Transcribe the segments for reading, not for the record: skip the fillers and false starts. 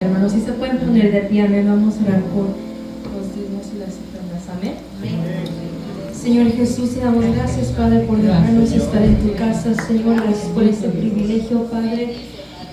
Hermanos, si se pueden poner de pie, amén. Vamos a orar por los diezmos y las ofrendas, amén. Señor Jesús, te damos gracias, Padre, por dejarnos estar en tu casa, Señor, gracias por este privilegio, Padre.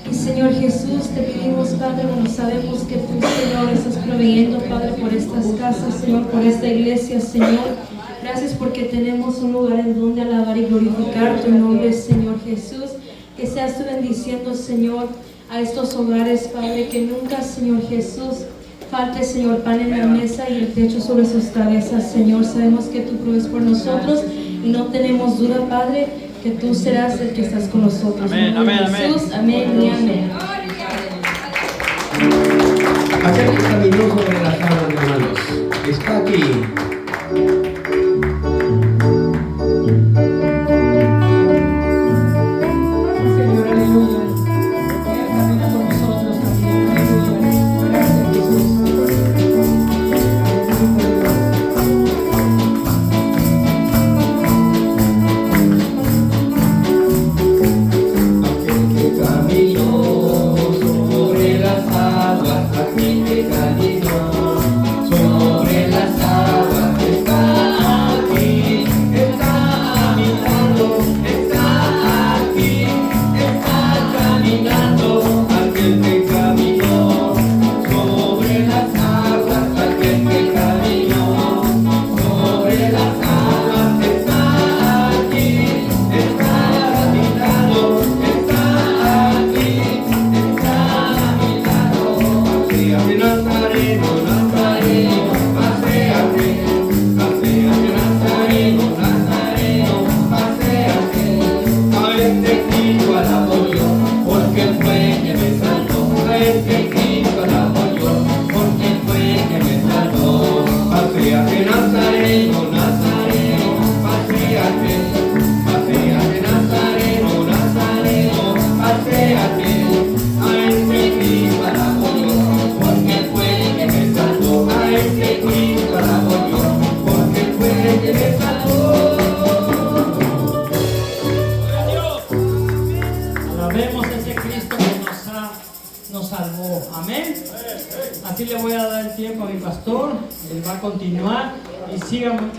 Y Señor Jesús, te pedimos, Padre, bueno, sabemos que tú, Señor, estás proveyendo, Padre, por estas casas, Señor, por esta iglesia, Señor. Gracias porque tenemos un lugar en donde alabar y glorificar tu nombre, Señor Jesús. Que seas tú bendiciendo, Señor, a estos hogares, Padre, que nunca, Señor Jesús, falte, Señor, pan en la mesa y el techo sobre sus cabezas, Señor. Sabemos que tú provees por nosotros y no tenemos duda, Padre, que tú serás el que estás con nosotros. Amén, amén, Jesús, amén y amén. Aquel que caminó sobre las aguas, hermanos, está aquí.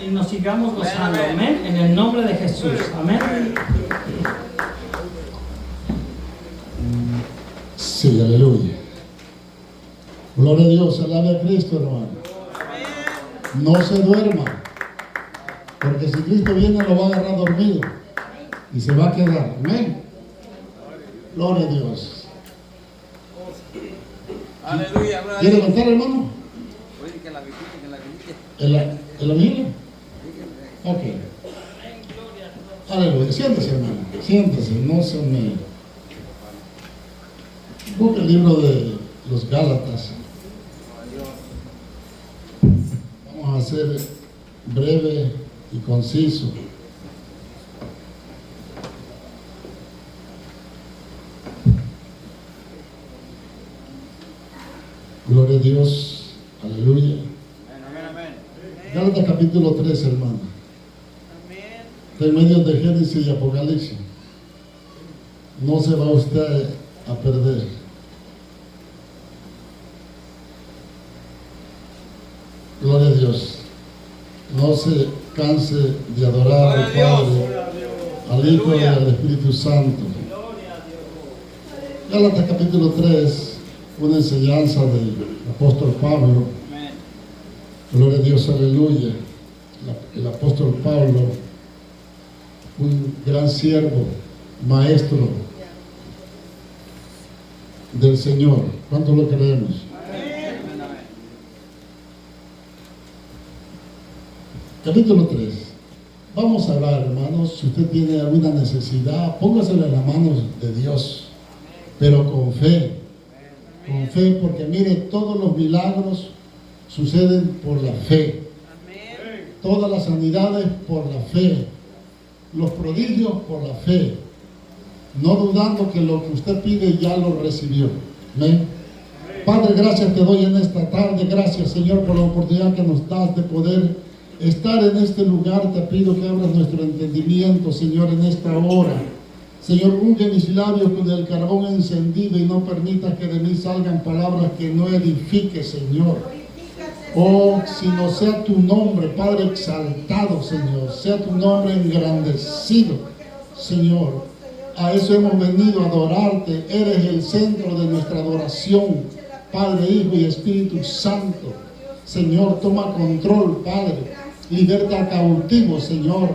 Y nos sigamos gozando, amén, en el nombre de Jesús, amén. Sí, aleluya. Gloria a Dios, alabe a Cristo, hermano. No se duerma, porque si Cristo viene lo va a agarrar dormido y se va a quedar, amén. Gloria a Dios. Aleluya. ¿Quiere cantar, hermano? ¿En la Biblia? Ok. Aleluya. Siéntese, hermano. Siéntese, no se me... Busca el libro de los Gálatas. Vamos a ser breve y conciso. Gloria a Dios. Aleluya. Gálatas capítulo 3, hermano. Está en medio de Génesis y Apocalipsis. No se va usted a perder. Gloria a Dios. No se canse de adorar al Padre, al Hijo y al Espíritu Santo. Gálatas capítulo 3, una enseñanza del apóstol Pablo. Gloria a Dios, aleluya. El apóstol Pablo, un gran siervo, maestro del Señor. ¿Cuánto lo creemos? Capítulo 3. Vamos a hablar, hermanos. Si usted tiene alguna necesidad, póngasela en las manos de Dios, pero con fe. Con fe, porque mire, todos los milagros suceden por la fe. Todas las sanidades por la fe. Los prodigios por la fe. No dudando que lo que usted pide ya lo recibió. Amén. Padre, gracias te doy en esta tarde. Gracias, Señor, por la oportunidad que nos das de poder estar en este lugar. Te pido que abras nuestro entendimiento, Señor, en esta hora. Señor, unge mis labios con el carbón encendido y no permitas que de mí salgan palabras que no edifique, Señor. Oh, sino sea tu nombre, Padre, exaltado, Señor. Sea tu nombre engrandecido, Señor. A eso hemos venido, a adorarte. Eres el centro de nuestra adoración, Padre, Hijo y Espíritu Santo. Señor, toma control, Padre. Liberta al cautivo, Señor.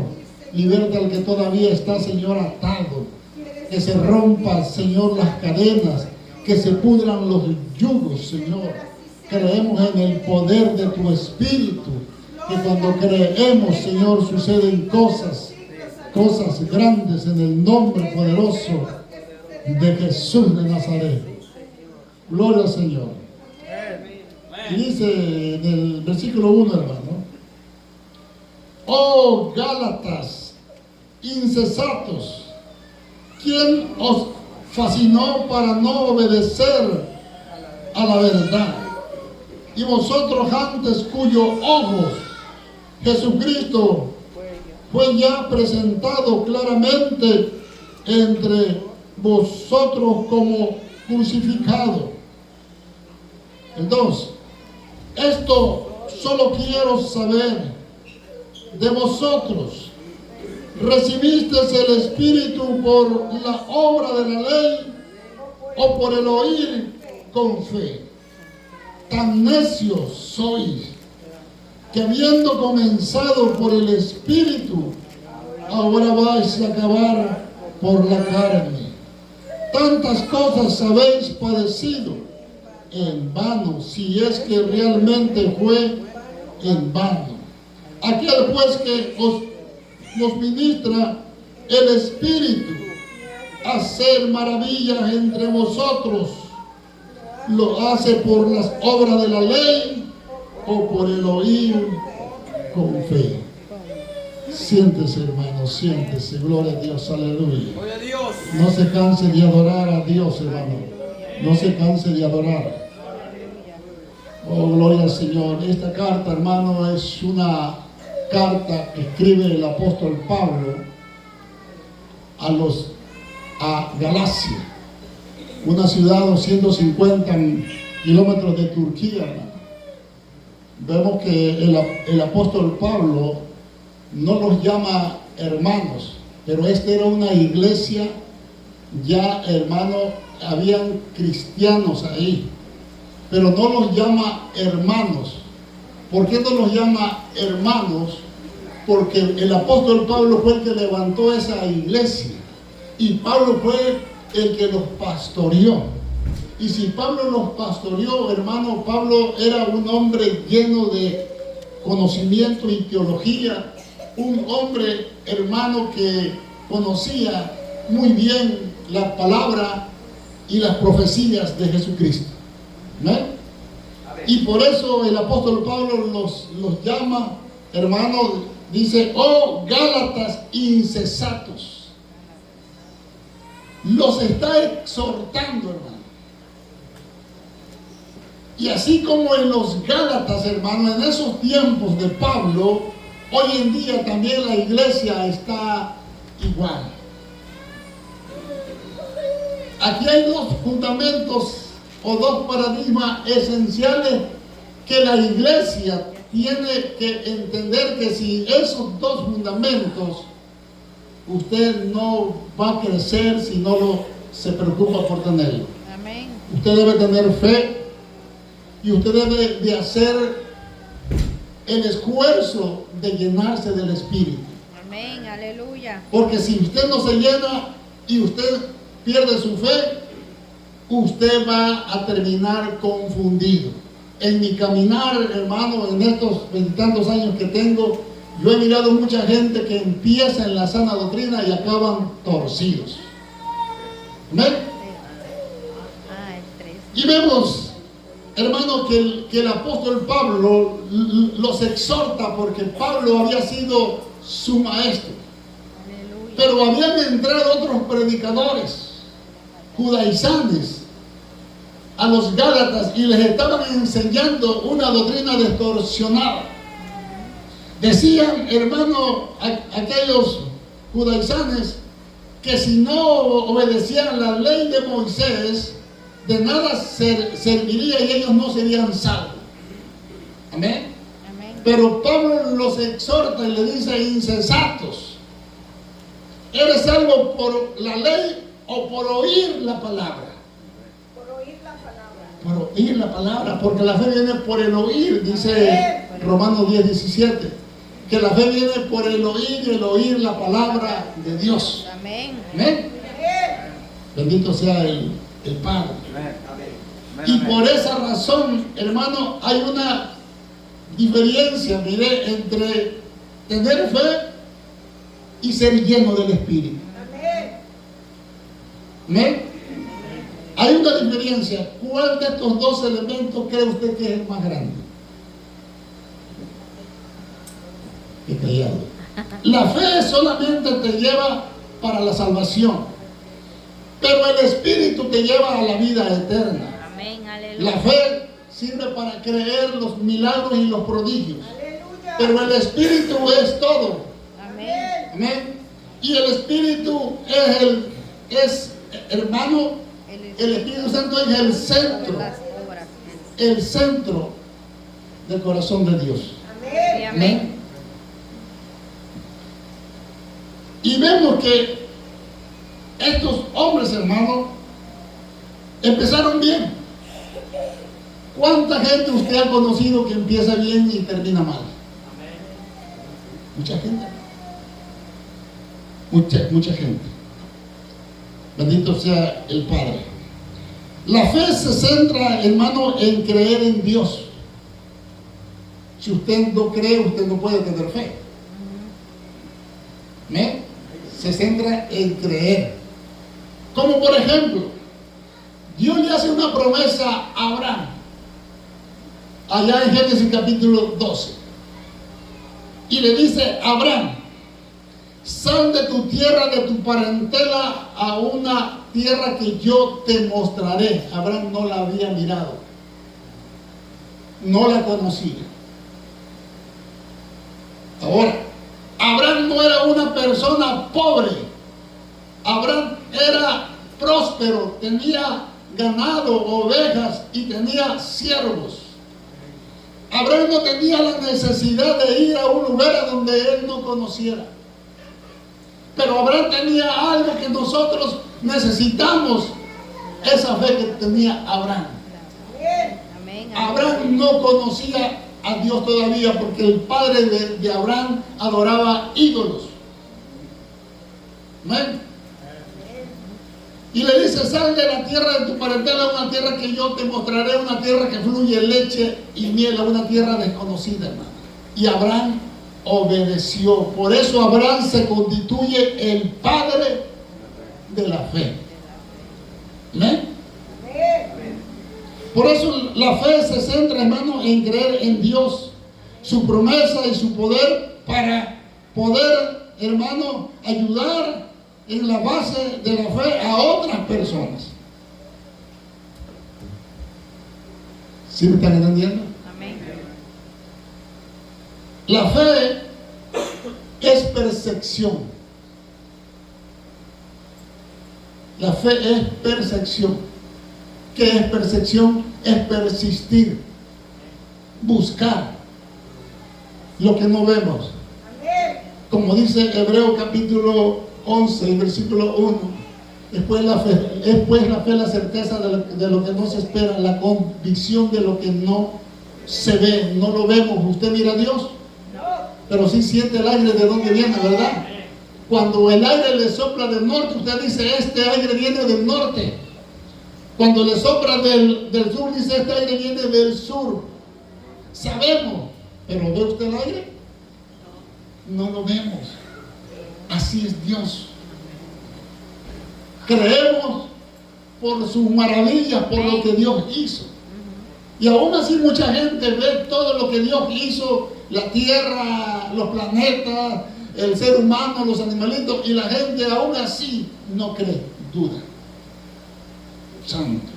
Liberta al que todavía está, Señor, atado. Que se rompan, Señor, las cadenas. Que se pudran los yugos, Señor. Creemos en el poder de tu Espíritu. Que cuando creemos, Señor, suceden cosas grandes en el nombre poderoso de Jesús de Nazaret. Gloria al Señor. Y dice en el versículo 1, hermano: oh Gálatas insensatos, ¿quién os fascinó para no obedecer a la verdad? Y vosotros antes, cuyos ojos Jesucristo fue ya presentado claramente entre vosotros como crucificado. El 2. Esto solo quiero saber de vosotros. ¿Recibisteis el Espíritu por la obra de la ley o por el oír con fe? Tan necios sois, que habiendo comenzado por el Espíritu, ahora vais a acabar por la carne. Tantas cosas habéis padecido en vano, si es que realmente fue en vano. Aquel pues que nos ministra el Espíritu a hacer maravillas entre vosotros, ¿lo hace por las obras de la ley o por el oír con fe? Siéntese, hermano, siéntese. Gloria a Dios, aleluya. No se canse de adorar a Dios, hermano. No se canse de adorar. Oh, gloria al Señor. Esta carta, hermano, es una carta que escribe el apóstol Pablo a Galacia, una ciudad a 250 kilómetros de Turquía, hermano. Vemos que el apóstol Pablo no los llama hermanos, pero esta era una iglesia ya, hermano, habían cristianos ahí, pero no los llama hermanos. ¿Por qué no los llama hermanos? Porque el apóstol Pablo fue el que levantó esa iglesia y Pablo fue el que los pastoreó. Y si Pablo los pastoreó, hermano, Pablo era un hombre lleno de conocimiento y teología, un hombre, hermano, que conocía muy bien la palabra y las profecías de Jesucristo. ¿Ven? Y por eso el apóstol Pablo los llama, hermano, dice: oh Gálatas insensatos. Los está exhortando, hermano. Y así como en los Gálatas, hermano, en esos tiempos de Pablo, hoy en día también la iglesia está igual. Aquí hay dos fundamentos o dos paradigmas esenciales que la iglesia tiene que entender, que sin esos dos fundamentos usted no va a crecer si no se preocupa por tenerlo. Amén. Usted debe tener fe y usted debe de hacer el esfuerzo de llenarse del Espíritu. Amén, aleluya. Porque si usted no se llena y usted pierde su fe, usted va a terminar confundido. En mi caminar, hermano, en estos 20 tantos años que tengo, yo he mirado mucha gente que empieza en la sana doctrina y acaban torcidos. ¿Amén? Y vemos, hermano, que el apóstol Pablo los exhorta porque Pablo había sido su maestro. Aleluya. Pero habían entrado otros predicadores judaizanes a los Gálatas y les estaban enseñando una doctrina distorsionada. Decían, hermano, aquellos judaizanes que si no obedecían la ley de Moisés, de nada serviría y ellos no serían salvos. Amén. Amén. Pero Pablo los exhorta y le dice: insensatos, ¿eres salvo por la ley o por oír la palabra? Por oír la palabra. Por oír la palabra, porque la fe viene por el oír, dice Romanos 10:17, que la fe viene por el oír la palabra de Dios. Amén. Amén. Bendito sea el Padre. Y por esa razón, hermano, hay una diferencia, mire, entre tener fe y ser lleno del Espíritu. Amén. Hay una diferencia. ¿Cuál de estos dos elementos cree usted que es el más grande? Qué callado. La fe solamente te lleva para la salvación, pero el Espíritu te lleva a la vida eterna. Amén. Aleluya. La fe sirve para creer los milagros y los prodigios, pero el Espíritu es todo. Amén. Amén. Y el Espíritu hermano, el Espíritu Santo es el centro, Las obras. el centro del corazón de Dios. Sí, amén. Y vemos que estos hombres, hermanos, empezaron bien. ¿Cuánta gente usted ha conocido que empieza bien y termina mal? Mucha gente. Mucha gente. Bendito sea el Padre. La fe se centra, hermano, en creer en Dios. Si usted no cree, usted no puede tener fe. ¿Me? Se centra en creer. Como por ejemplo, Dios le hace una promesa a Abraham, allá en Génesis capítulo 12. Y le dice: Abraham, sal de tu tierra, de tu parentela, a una tierra que yo te mostraré. Abraham no la había mirado, no la conocía. Ahora, Abraham no era una persona pobre. Abraham era próspero, tenía ganado, ovejas y tenía siervos. Abraham no tenía la necesidad de ir a un lugar a donde él no conociera. Pero Abraham tenía algo que nosotros necesitamos, esa fe que tenía Abraham. Amén. Abraham no conocía a Dios todavía, porque el padre de Abraham adoraba ídolos. Amén. Y le dice: sal de la tierra de tu parentela a una tierra que yo te mostraré, una tierra que fluye leche y miel, a una tierra desconocida, hermano. Y Abraham obedeció. Por eso Abraham se constituye el padre de la fe. ¿Amén? Por eso la fe se centra, hermano, en creer en Dios, su promesa y su poder, para poder, hermano, ayudar en la base de la fe a otras personas. ¿Sí me están entendiendo? Amén. La fe es percepción. La fe es percepción. ¿Qué es percepción? Es persistir, buscar lo que no vemos. Como dice Hebreo capítulo 11, el versículo 1, es pues la fe la certeza de lo que no se espera, la convicción de lo que no se ve. No lo vemos. Usted mira a Dios, pero sí siente el aire de donde viene, ¿verdad? Cuando el aire le sopla del norte, usted dice: este aire viene del norte. Cuando le sopla del sur, dice: este aire viene del sur. Sabemos, pero ¿ve usted el aire? No lo vemos. Así es Dios. Creemos por sus maravillas, por lo que Dios hizo. Y aún así mucha gente ve todo lo que Dios hizo, la tierra, los planetas, el ser humano, los animalitos, y la gente aún así no cree, duda. Santo.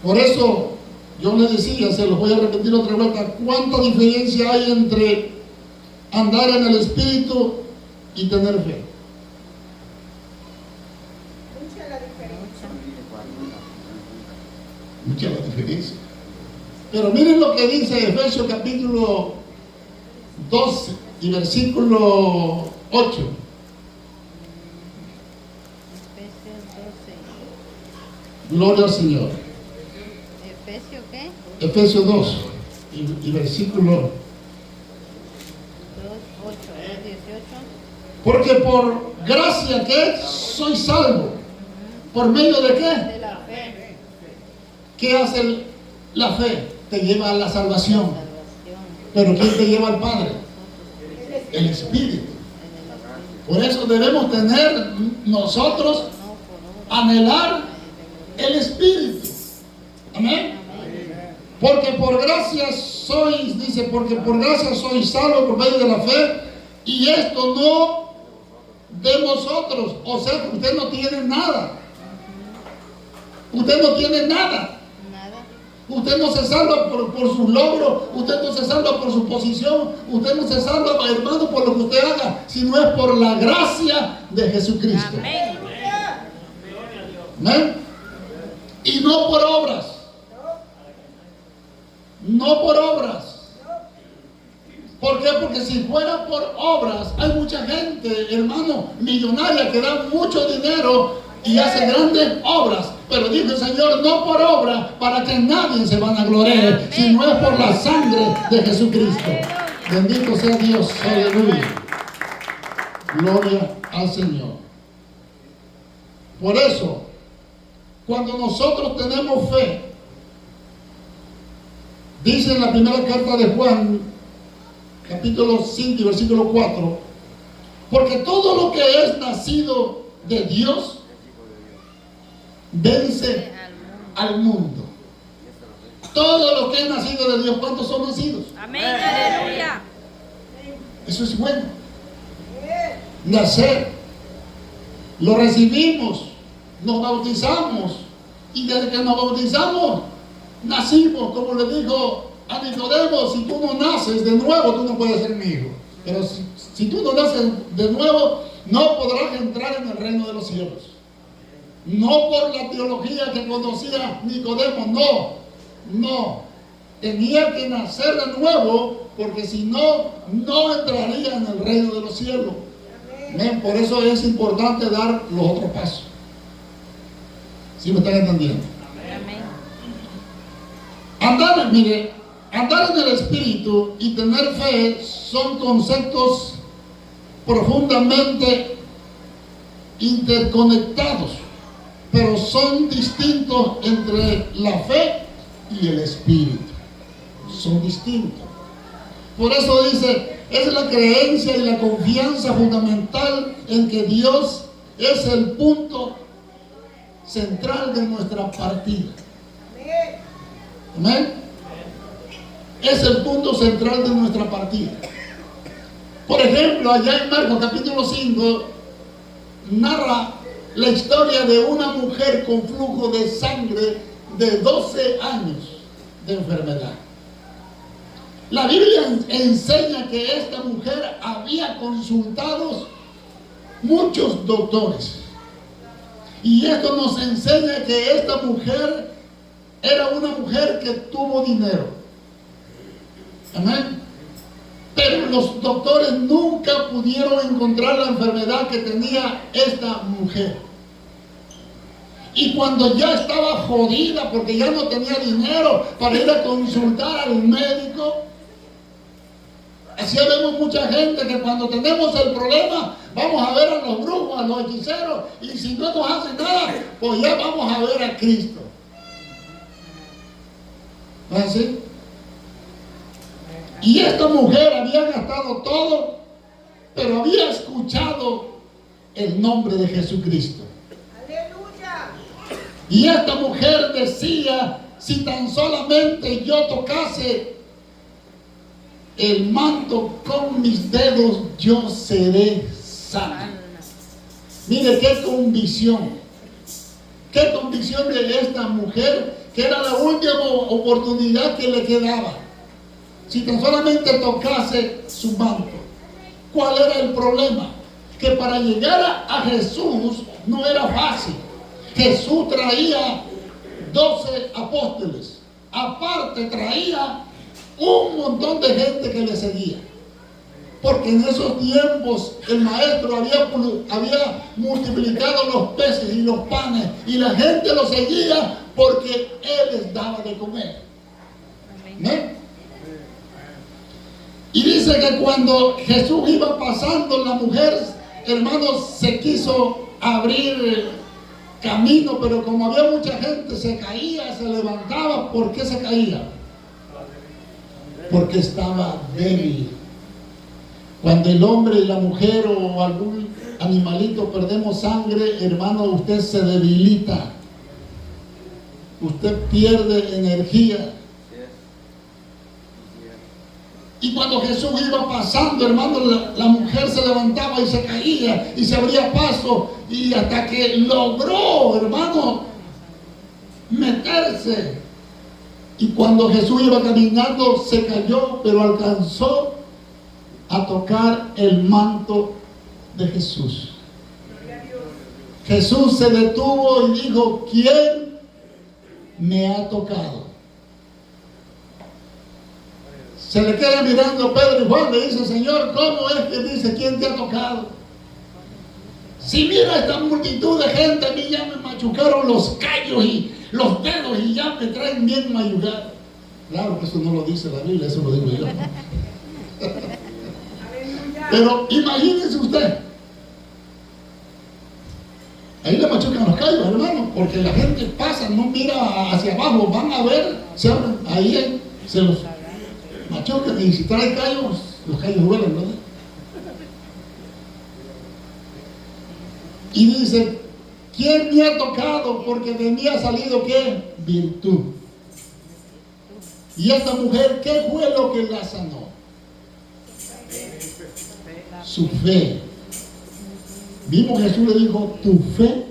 Por eso yo les decía, se los voy a repetir otra vuelta: ¿cuánta diferencia hay entre andar en el Espíritu y tener fe. Mucha la diferencia. Mucha la diferencia. Pero miren lo que dice Efesios capítulo 12 y versículo 8. Efesios 12. Gloria al Señor. ¿Efesios qué? Efesios 2 y versículo 2, 8, 18. porque por gracia que soy salvo. ¿Por medio de qué? De la fe. ¿Qué hace la fe? Te lleva a la salvación. Salvación. Pero ¿quién te lleva al Padre? El Espíritu. Por eso debemos tener nosotros, anhelar el Espíritu. Amén. Porque por gracia sois, dice, porque por gracia sois salvos por medio de la fe, y esto no de vosotros. O sea que usted no tiene nada. Usted no tiene nada. Nada. Usted no se salva por sus logros, usted no se salva por su posición, usted no se salva, hermano, por lo que usted haga, sino es por la gracia de Jesucristo. Amén. Amén. Y no por obras. No por obras. ¿Por qué? Porque si fuera por obras, hay mucha gente, hermano, millonaria que da mucho dinero y hace grandes obras. Pero dice el Señor, no por obra, para que nadie se vanaglorie, sino es por la sangre de Jesucristo. Bendito sea Dios, aleluya. Gloria al Señor. Por eso, cuando nosotros tenemos fe, dice en la primera carta de Juan, capítulo 5 y versículo 4, porque todo lo que es nacido de Dios vence al mundo. Todo lo que es nacido de Dios, ¿cuántos son nacidos? Amén. Aleluya. Eso es bueno. Nacer, lo recibimos, nos bautizamos, y desde que nos bautizamos, nacimos, como le dijo a Nicodemo, si tú no naces de nuevo, tú no puedes ser mi hijo. Pero si tú no naces de nuevo, no podrás entrar en el reino de los cielos. No por la teología que conocía Nicodemo, no. Tenía que nacer de nuevo, porque si no, no entraría en el reino de los cielos. Amén. Por eso es importante dar los otros pasos. ¿Sí me están entendiendo? Amén. Andar en el Espíritu y tener fe son conceptos profundamente interconectados, pero son distintos entre la fe y el Espíritu. Son distintos. Por eso dice, es la creencia y la confianza fundamental en que Dios es el punto central de nuestra partida. Amén. Es el punto central de nuestra partida. Por ejemplo, allá en Marcos capítulo 5 narra la historia de una mujer con flujo de sangre de 12 años de enfermedad. La Biblia enseña que esta mujer había consultado muchos doctores. Y esto nos enseña que esta mujer era una mujer que tuvo dinero. Amén. Pero los doctores nunca pudieron encontrar la enfermedad que tenía esta mujer. Y cuando ya estaba jodida porque ya no tenía dinero para ir a consultar al médico, así vemos mucha gente que cuando tenemos el problema vamos a ver a los brujos, a los hechiceros, y si no nos hacen nada, pues ya vamos a ver a Cristo. ¿No es así? Y esta mujer había gastado todo, pero había escuchado el nombre de Jesucristo. Aleluya. Y esta mujer decía, si tan solamente yo tocase el manto con mis dedos, yo seré sana. Mire qué convicción. Qué convicción de esta mujer, que era la última oportunidad que le quedaba. Si tan solamente tocase su manto. ¿Cuál era el problema? que para llegar a Jesús no era fácil. Jesús traía 12 apóstoles. Aparte traía un montón de gente que le seguía. Porque en esos tiempos el maestro había multiplicado los peces y los panes y la gente lo seguía porque él les daba de comer. ¿Ven? Y dice que cuando Jesús iba pasando, la mujer, hermanos, se quiso abrir camino, pero como había mucha gente, se caía, se levantaba. ¿Por qué se caía? Porque estaba débil. Cuando el hombre y la mujer o algún animalito perdemos sangre, hermano, usted se debilita. Usted pierde energía. Y cuando Jesús iba pasando, hermano, la mujer se levantaba y se caía y se abría paso, y hasta que logró, hermano, meterse. Y cuando Jesús iba caminando, se cayó, pero alcanzó a tocar el manto de Jesús. Jesús se detuvo y dijo: ¿quién me ha tocado? Se le queda mirando Pedro y Juan, le dice: Señor, ¿cómo es que dice quién te ha tocado? Si mira esta multitud de gente, a mí ya me machucaron los callos y los dedos y ya me traen bien machucado. Claro que eso no lo dice la Biblia, eso lo digo yo. Pero imagínese usted, ahí le machucan los callos, hermano, porque la gente pasa, no mira hacia abajo, van a ver, se abren, ahí se los machucan, y si trae callos, los callos duelen, ¿verdad? Y dice: ¿quién me ha tocado? Porque de mí ha salido, ¿qué? Virtud. Y esta mujer, ¿qué fue lo que la sanó? Su fe. Mismo Jesús le dijo: tu fe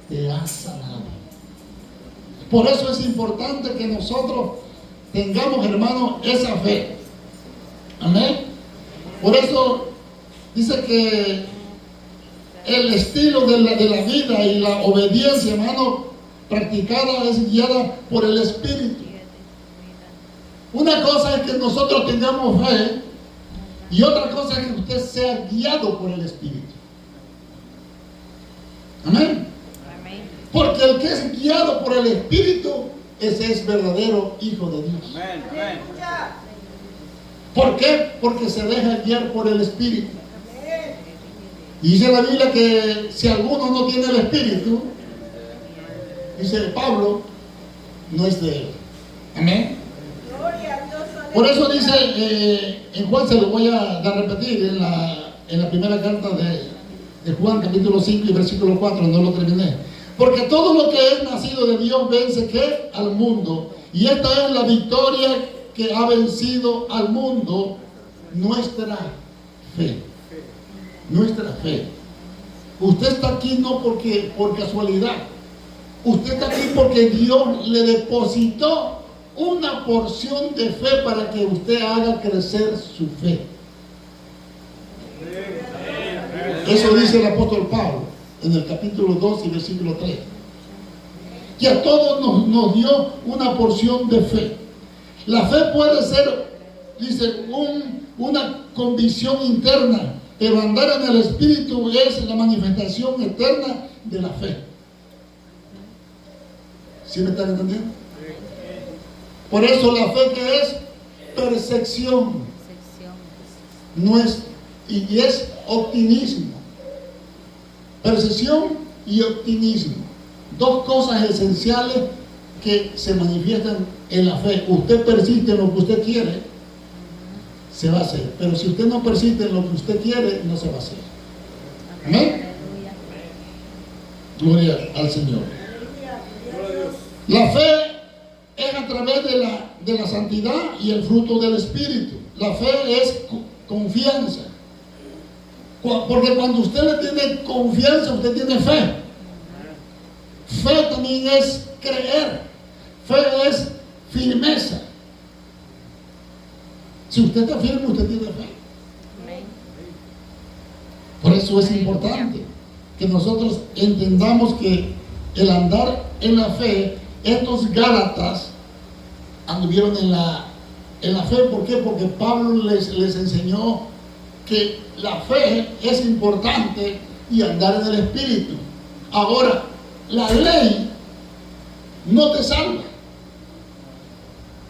te ha sanado. Por eso es importante que nosotros tengamos, hermano, esa fe. Amén. Por eso dice que el estilo de la vida y la obediencia, hermano, practicada es guiada por el Espíritu. Una cosa es que nosotros tengamos fe, y otra cosa es que usted sea guiado por el Espíritu. Amén. Porque el que es guiado por el Espíritu, ese es verdadero hijo de Dios. Amén, amén. ¿Por qué? Porque se deja guiar por el Espíritu. Y dice la Biblia que si alguno no tiene el Espíritu, dice Pablo, no es de él. Amén. Por eso dice en Juan, se lo voy a repetir, en la primera carta de Juan, capítulo 5 y versículo 4, no lo terminé. Porque todo lo que es nacido de Dios vence, ¿qué? Al mundo. Y esta es la victoria que ha vencido al mundo: nuestra fe. Nuestra fe. Usted está aquí no por casualidad. Usted está aquí porque Dios le depositó una porción de fe para que usted haga crecer su fe. Eso dice el apóstol Pablo en el capítulo 2 y versículo 3. Que a todos nos dio una porción de fe. La fe puede ser, dice, una convicción interna, pero andar en el Espíritu es la manifestación eterna de la fe. ¿Sí me están entendiendo? Por eso la fe, que es percepción, no es, y es optimismo. Percepción y optimismo, dos cosas esenciales que se manifiestan en la fe. Usted persiste en lo que usted quiere, se va a hacer. Pero si usted no persiste en lo que usted quiere, no se va a hacer. Amén. Gloria al Señor. La fe es a través de la santidad y el fruto del Espíritu. La fe es confianza. Porque cuando usted le tiene confianza, usted tiene fe. Fe también es creer. Fe es firmeza. Si usted está firme, usted tiene fe. Por eso es importante que nosotros entendamos que el andar en la fe, estos Gálatas anduvieron en la fe. ¿Por qué? Porque Pablo les enseñó que la fe es importante y andar en el Espíritu. Ahora, la ley no te salva.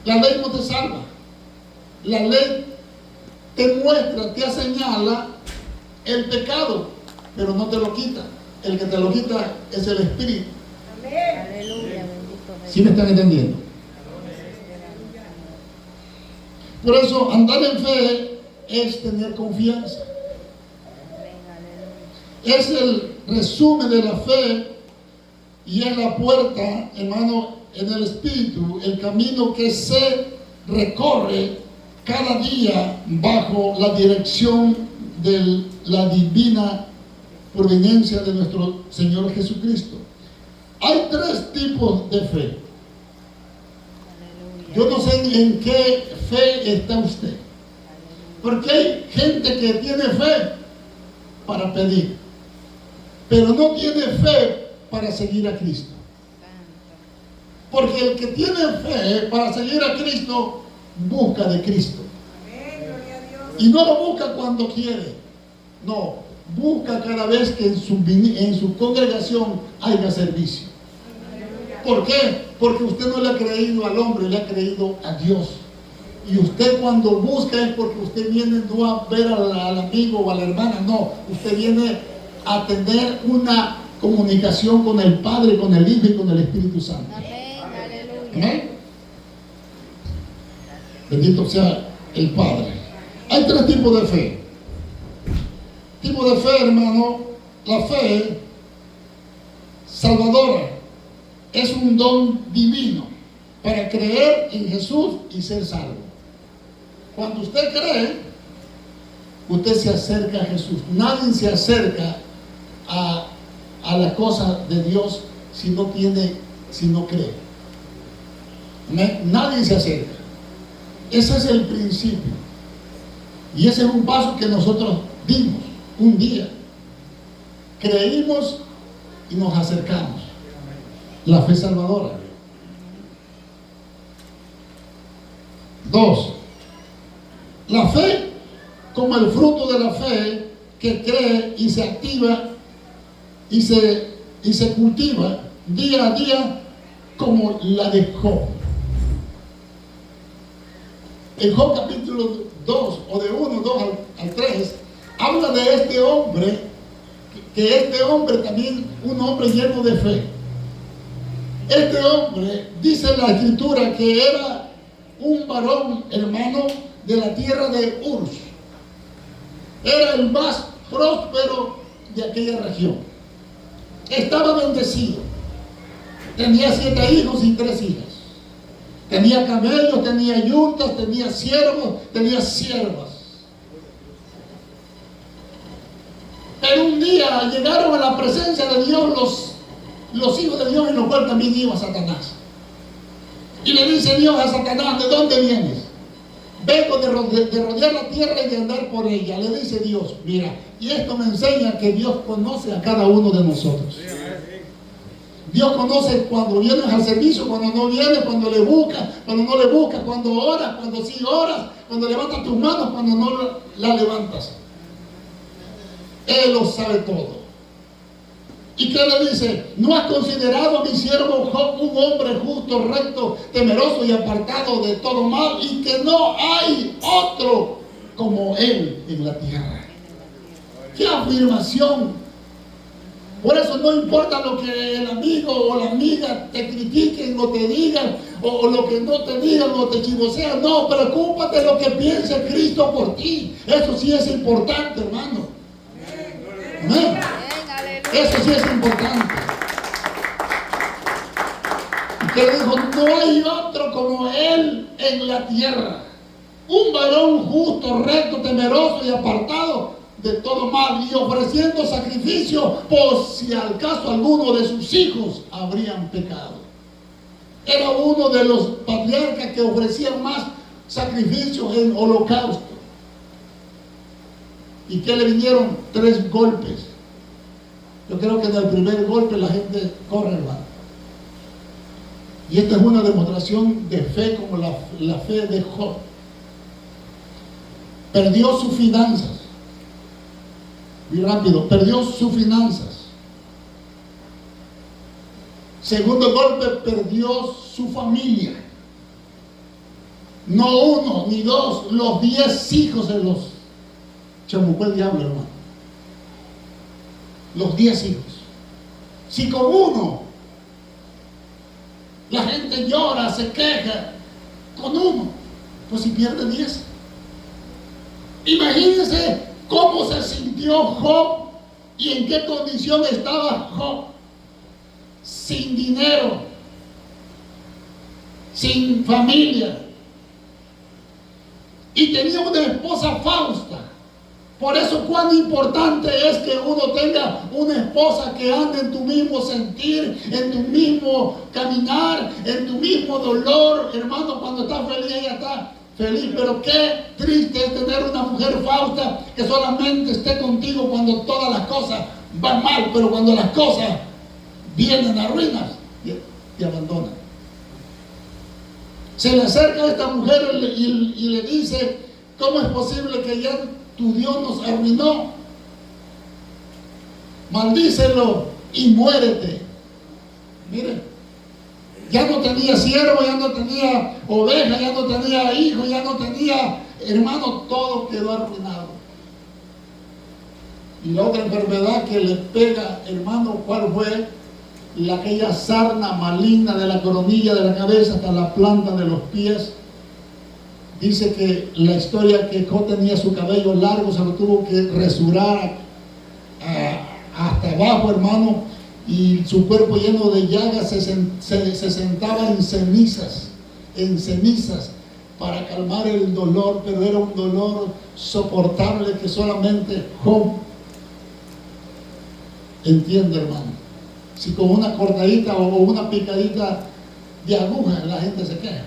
La ley no te salva. La ley te muestra, te señala el pecado, pero no te lo quita. El que te lo quita es el Espíritu. Aleluya, bendito ¿Sí me están entendiendo? Por eso andar en fe es tener confianza. Es el resumen de la fe y es la puerta, hermano, en el Espíritu, el camino que se recorre cada día bajo la dirección de la divina providencia de nuestro Señor Jesucristo. Hay tres tipos de fe. Yo no sé en qué fe está usted, porque hay gente que tiene fe para pedir, pero no tiene fe para seguir a Cristo. Porque el que tiene fe para seguir a Cristo busca de Cristo. Y no lo busca cuando quiere. No, busca cada vez que en su congregación haya servicio. ¿Por qué? Porque usted no le ha creído al hombre, le ha creído a Dios. Y usted cuando busca es porque usted viene no a ver al amigo o a la hermana, no. Usted viene a tener una comunicación con el Padre, con el Hijo y con el Espíritu Santo. Amén. Bendito sea el Padre. Hay tres tipos de fe. Tipo de fe, hermano, la fe salvadora es un don divino para creer en Jesús y ser salvo. Cuando usted cree, usted se acerca a Jesús. Nadie se acerca a la cosa de Dios si no cree. Nadie se acerca. Ese es el principio. Y ese es un paso que nosotros dimos un día. Creímos y nos acercamos. La fe salvadora. 2. La fe como el fruto de la fe que cree y se activa y se cultiva día a día como la de Job. En Job capítulo 2 o de 1, 2 al 3 habla de este hombre, que este hombre también un hombre lleno de fe. Este hombre, dice la escritura, que era un varón, hermano, de la tierra de Urs. Era el más próspero de aquella región. Estaba bendecido. Tenía 7 hijos y 3 hijas. Tenía camellos, tenía yuntas, tenía siervos, tenía siervas. Pero un día llegaron a la presencia de Dios los hijos de Dios, en los cuales también iba Satanás. Y le dice Dios a Satanás: ¿de dónde vienes? Vengo de rodear la tierra y de andar por ella. Le dice Dios: mira, y esto me enseña que Dios conoce a cada uno de nosotros. Dios conoce cuando vienes al servicio, cuando no vienes, cuando le buscas, cuando no le buscas, cuando oras, cuando sí oras, cuando levantas tus manos, cuando no la levantas. Él lo sabe todo. ¿Y qué le dice? ¿No has considerado a mi siervo Job un hombre justo, recto, temeroso y apartado de todo mal, y que no hay otro como él en la tierra? ¡Qué afirmación! Por eso no importa lo que el amigo o la amiga te critiquen o te digan, o lo que no te digan o te chivosean. No, preocúpate de lo que piense Cristo por ti. Eso sí es importante, hermano. Amén. Eso sí es importante. Que dijo: no hay otro como él en la tierra. Un varón justo, recto, temeroso y apartado de todo mal, y ofreciendo sacrificio por si al caso alguno de sus hijos habrían pecado. Era uno de los patriarcas que ofrecían más sacrificios en holocausto. ¿Y qué le vinieron? 3 golpes. Yo creo que en el primer golpe la gente corre, hermano. Y esta es una demostración de fe como la fe de Job. Perdió sus finanzas. Muy rápido, perdió sus finanzas. Segundo golpe, perdió su familia. No 1 ni 2, los 10 hijos se los chamucó el diablo, hermano. Los 10 hijos. Si con 1 la gente llora, se queja, con 1, pues si pierde 10. Imagínense cómo se sintió Job y en qué condición estaba Job. Sin dinero, sin familia, y tenía una esposa Fausta. Por eso cuán importante es que uno tenga una esposa que ande en tu mismo sentir, en tu mismo caminar, en tu mismo dolor. Hermano, cuando estás feliz, ella está feliz. Pero qué triste es tener una mujer Fausta que solamente esté contigo cuando todas las cosas van mal, pero cuando las cosas vienen a ruinas, te abandonan. Se le acerca a esta mujer y le dice: ¿cómo es posible que ya tu Dios nos arruinó? Maldícelo y muérete. Mire, ya no tenía siervo, ya no tenía oveja, ya no tenía hijo, ya no tenía hermano, todo quedó arruinado. Y la otra enfermedad que le pega, hermano, ¿cuál fue? Aquella sarna maligna de la coronilla de la cabeza hasta la planta de los pies. Dice que la historia que Job tenía su cabello largo, se lo tuvo que rasurar hasta abajo, hermano, y su cuerpo lleno de llagas, se sentaba en cenizas para calmar el dolor, pero era un dolor soportable que solamente Job entiende, hermano. Si con una cortadita o una picadita de aguja la gente se queja,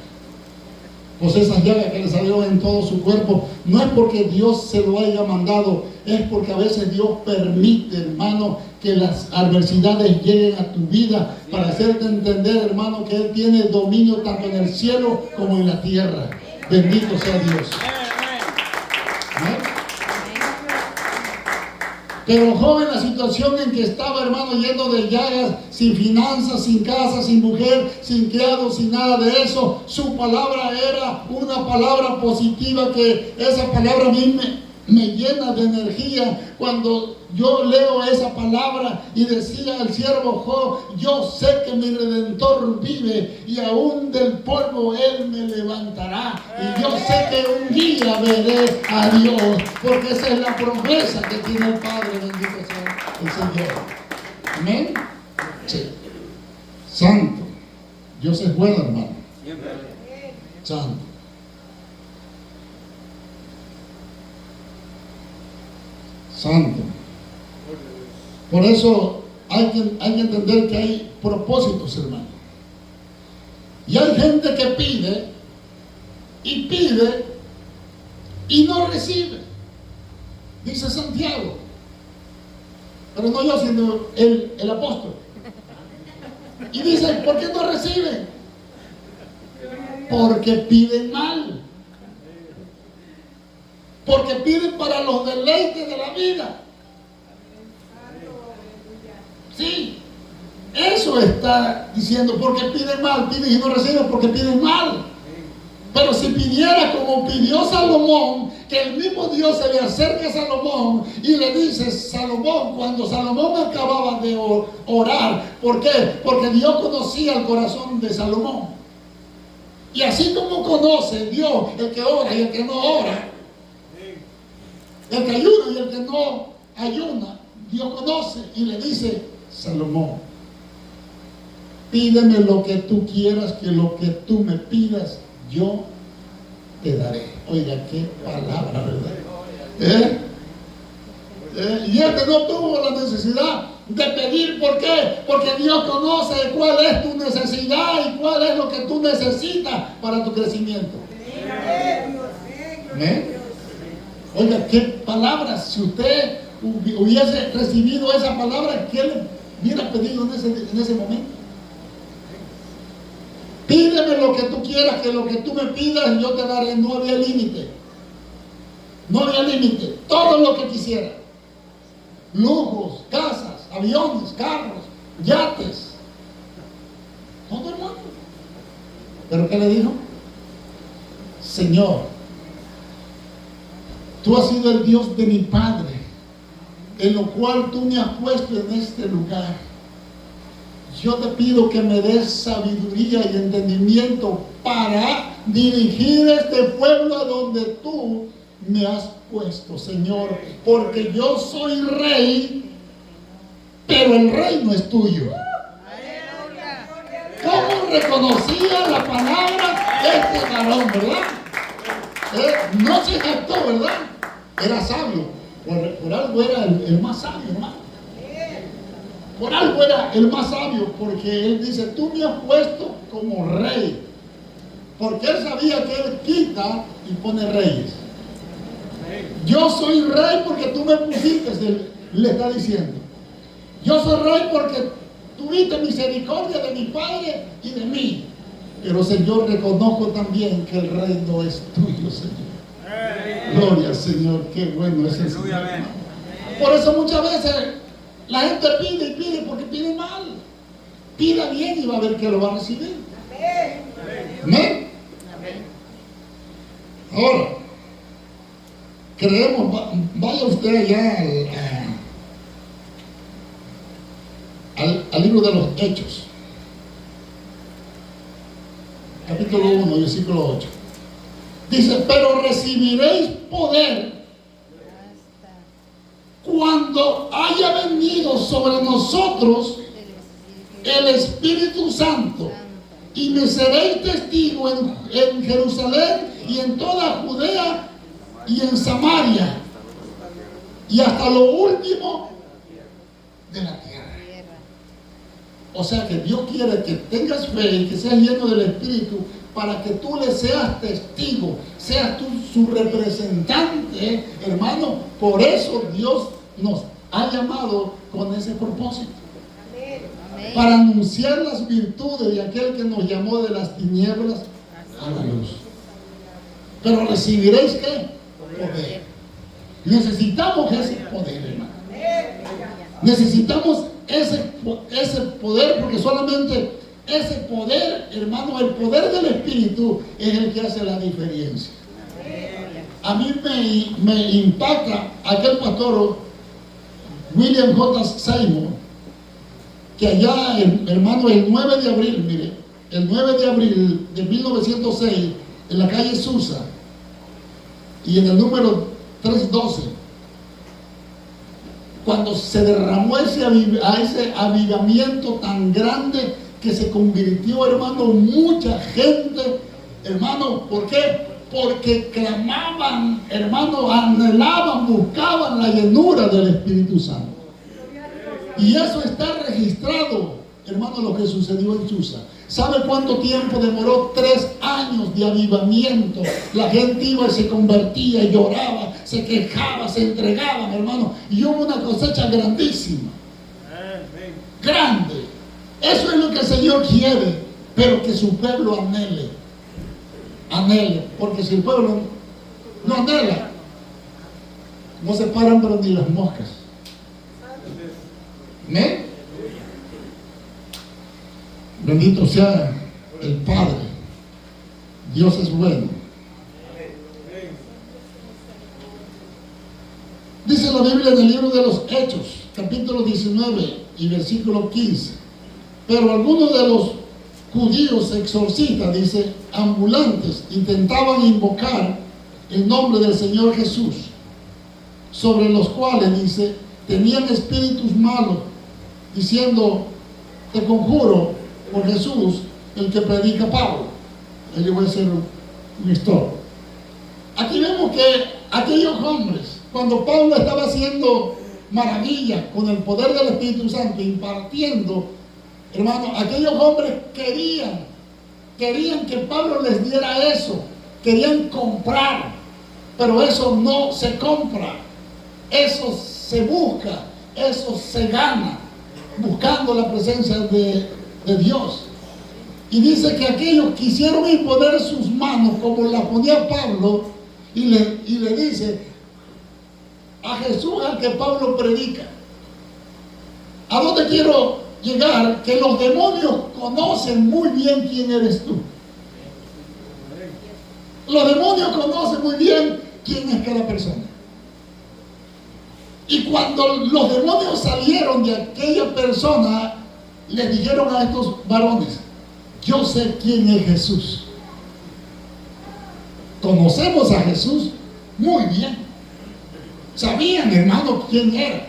pues esas llagas que le salió en todo su cuerpo, no es porque Dios se lo haya mandado, es porque a veces Dios permite, hermano, que las adversidades lleguen a tu vida para hacerte entender, hermano, que Él tiene dominio tanto en el cielo como en la tierra. Bendito sea Dios. ¿No? Pero Job, en la situación en que estaba, hermano, lleno de llagas, sin finanzas, sin casa, sin mujer, sin criado, sin nada de eso, su palabra era una palabra positiva, que esa palabra a mí me llena de energía. Cuando yo leo esa palabra y decía el siervo Job: yo sé que mi Redentor vive y aún del polvo Él me levantará. Y yo sé que un día veré a Dios, porque esa es la promesa que tiene el Padre. Bendito sea el Señor. Amén. Sí. Santo. Dios es bueno, hermano. Santo. Santo. Por eso hay que entender que hay propósitos, hermano. Y hay gente que pide y no recibe. Dice Santiago, pero no yo, sino el apóstol. Y dice: ¿por qué no reciben? Porque piden mal. Porque piden para los deleites de la vida. Sí, eso está diciendo, porque piden mal, piden y no reciben porque piden mal. Pero si pidiera como pidió Salomón, que el mismo Dios se le acerca a Salomón y le dice: Salomón, cuando Salomón acababa de orar, ¿por qué? Porque Dios conocía el corazón de Salomón. Y así como conoce Dios el que ora y el que no ora, el que ayuna y el que no ayuna, Dios conoce y le dice: Salomón, pídeme lo que tú quieras, que lo que tú me pidas yo te daré. Oiga, qué palabra, ¿verdad? Y este no tuvo la necesidad de pedir. ¿Por qué? Porque Dios conoce cuál es tu necesidad y cuál es lo que tú necesitas para tu crecimiento. ¿Eh? Oiga, qué palabras. Si usted hubiese recibido esa palabra, ¿qué le hubiera pedido en ese momento? Pídeme lo que tú quieras, que lo que tú me pidas yo te daré. No había límite. No había límite. Todo lo que quisiera. Lujos, casas, aviones, carros, yates. Todo, hermano. ¿Pero qué le dijo? Señor, tú has sido el Dios de mi Padre, en lo cual tú me has puesto en este lugar. Yo te pido que me des sabiduría y entendimiento para dirigir este pueblo a donde tú me has puesto, Señor, porque yo soy rey, pero el reino es tuyo. ¿Cómo reconocía la palabra este varón, verdad? No se jactó, ¿verdad? Era sabio. Por algo era el más sabio, hermano. Por algo era el más sabio, porque él dice, tú me has puesto como rey. Porque él sabía que él quita y pone reyes. Yo soy rey porque tú me pusiste, le está diciendo. Yo soy rey porque tuviste misericordia de mi padre y de mí. Pero Señor, reconozco también que el reino es tuyo, Señor. Gloria al Señor, qué bueno es el Señor. Por eso muchas veces la gente pide y pide porque pide mal. Pida bien y va a ver que lo va a recibir. Amén. Ahora, creemos, vaya usted allá al libro de los Hechos, capítulo 1, versículo 8. Dice, pero recibiréis poder cuando haya venido sobre nosotros el Espíritu Santo, y me seréis testigo en Jerusalén y en toda Judea y en Samaria y hasta lo último de la tierra. O sea que Dios quiere que tengas fe y que seas lleno del Espíritu para que tú le seas testigo, seas tú su representante, hermano. Por eso Dios nos ha llamado con ese propósito. Amén. Para anunciar las virtudes de aquel que nos llamó de las tinieblas a la luz. Pero recibiréis ¿qué? Poder. Necesitamos ese poder, hermano. Necesitamos ese poder, porque solamente ese poder, hermano, el poder del Espíritu es el que hace la diferencia. A mí me impacta aquel pastor William J. Seymour, que allá, hermano, el 9 de abril, mire, el 9 de abril de 1906, en la calle Susa, y en el número 312, cuando se derramó ese avivamiento tan grande que se convirtió, hermano, mucha gente, hermano, ¿por qué? Porque clamaban, hermano, anhelaban, buscaban la llenura del Espíritu Santo. Y eso está registrado, hermano, lo que sucedió en Susa. ¿Sabe cuánto tiempo demoró? 3 años de avivamiento. La gente iba y se convertía, lloraba, se quejaba, se entregaban, hermano. Y hubo una cosecha grandísima. Grande. Eso es lo que el Señor quiere, pero que su pueblo anhele. Anhele. Porque si el pueblo no anhela, no se paran pero ni las moscas. ¿Amén? Bendito sea el Padre. Dios es bueno. Dice la Biblia en el libro de los Hechos, capítulo 19 y versículo 15. Pero algunos de los judíos exorcistas, dice, ambulantes, intentaban invocar el nombre del Señor Jesús, sobre los cuales, dice, tenían espíritus malos, diciendo, te conjuro por Jesús, el que predica Pablo. Ahí le voy a hacer una historia. Aquí vemos que aquellos hombres, cuando Pablo estaba haciendo maravillas con el poder del Espíritu Santo, impartiendo, hermano, aquellos hombres querían que Pablo les diera eso, querían comprar Pero eso no se compra, eso se busca, eso se gana, buscando la presencia de Dios. Y dice que aquellos quisieron imponer sus manos como la ponía Pablo, y le dice a Jesús al que Pablo predica. ¿A dónde quiero llegar? Que los demonios conocen muy bien quién eres tú. Los demonios conocen muy bien quién es cada persona. Y cuando los demonios salieron de aquella persona, les dijeron a estos varones: yo sé quién es Jesús. Conocemos a Jesús muy bien. Sabían, hermano, quién era.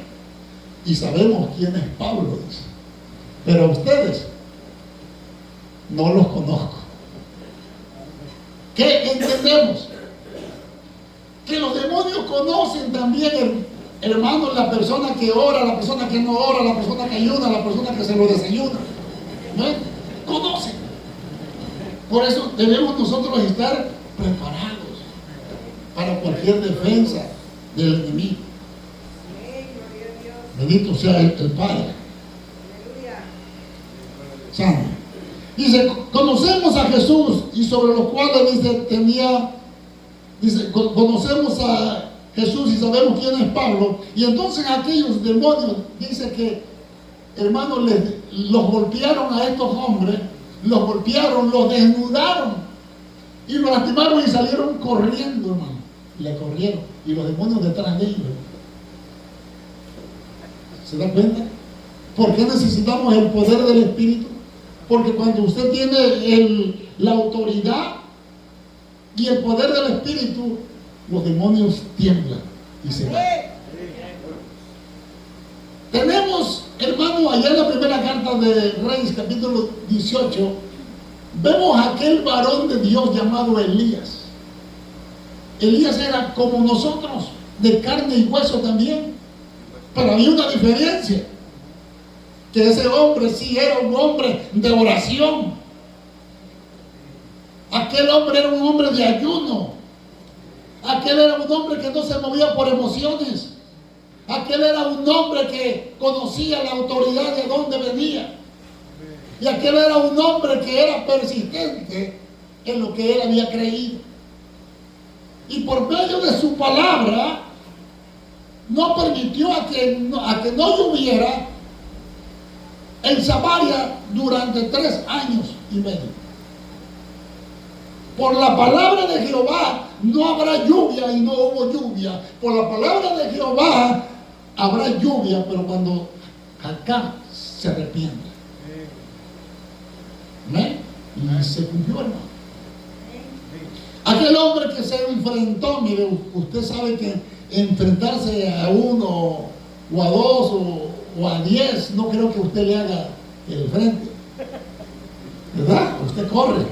Y sabemos quién es Pablo, dice. Pero a ustedes no los conozco. ¿Qué entendemos? Que los demonios conocen también, hermano, la persona que ora, la persona que no ora, la persona que ayuda, la persona que se lo desayuna. ¿No? Conocen. Por eso debemos nosotros estar preparados para cualquier defensa del enemigo. Bendito sea el Padre Santo. Dice, conocemos a Jesús, y sobre los cuales dice, conocemos a Jesús y sabemos quién es Pablo. Y entonces aquellos demonios, dice que, hermanos, los golpearon a estos hombres, los golpearon, los desnudaron y los lastimaron y salieron corriendo, hermano. Le corrieron, y los demonios detrás de ellos. ¿Se da cuenta? ¿Por qué necesitamos el poder del Espíritu? Porque cuando usted tiene la autoridad y el poder del Espíritu, los demonios tiemblan y se van. Tenemos, hermano, allá en la primera carta de Reyes, capítulo 18, vemos a aquel varón de Dios llamado Elías. Elías era como nosotros, de carne y hueso también, pero había una diferencia, que ese hombre sí era un hombre de oración. Aquel hombre era un hombre de ayuno. Aquel era un hombre que no se movía por emociones. Aquel era un hombre que conocía la autoridad de dónde venía. Y aquel era un hombre que era persistente en lo que él había creído. Y por medio de su palabra no permitió a que no lloviera en Samaria durante 3 años y medio. Por la palabra de Jehová no habrá lluvia, y no hubo lluvia. Por la palabra de Jehová habrá lluvia, pero cuando acá se arrepiente. ¿Amén? Y se cumplió, hermano. Aquel hombre que se enfrentó, mire, usted sabe que enfrentarse a 1 o a 2 o a 10, no creo que usted le haga el frente, ¿verdad? Usted corre.